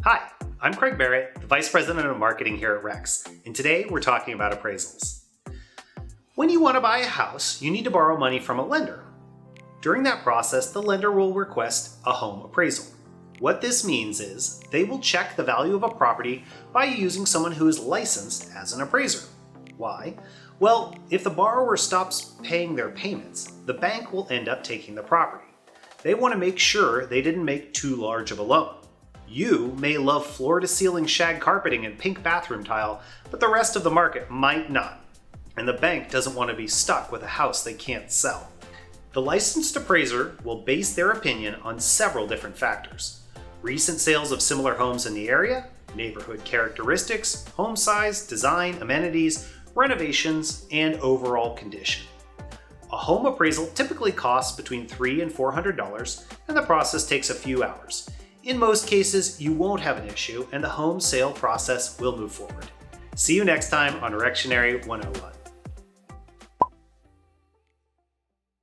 Hi, I'm Craig Barrett, the Vice President of Marketing here at Rex, and today we're talking about appraisals. When you want to buy a house, you need to borrow money from a lender. During that process, the lender will request a home appraisal. What this means is they will check the value of a property by using someone who is licensed as an appraiser. Why? Well, if the borrower stops paying their payments, the bank will end up taking the property. They want to make sure they didn't make too large of a loan. You may love floor-to-ceiling shag carpeting and pink bathroom tile, but the rest of the market might not. And the bank doesn't want to be stuck with a house they can't sell. The licensed appraiser will base their opinion on several different factors: recent sales of similar homes in the area, neighborhood characteristics, home size, design, amenities, renovations, and overall condition. A home appraisal typically costs between $300 and $400, and the process takes a few hours. In most cases, you won't have an issue, and the home sale process will move forward. See you next time on Rextionary 101.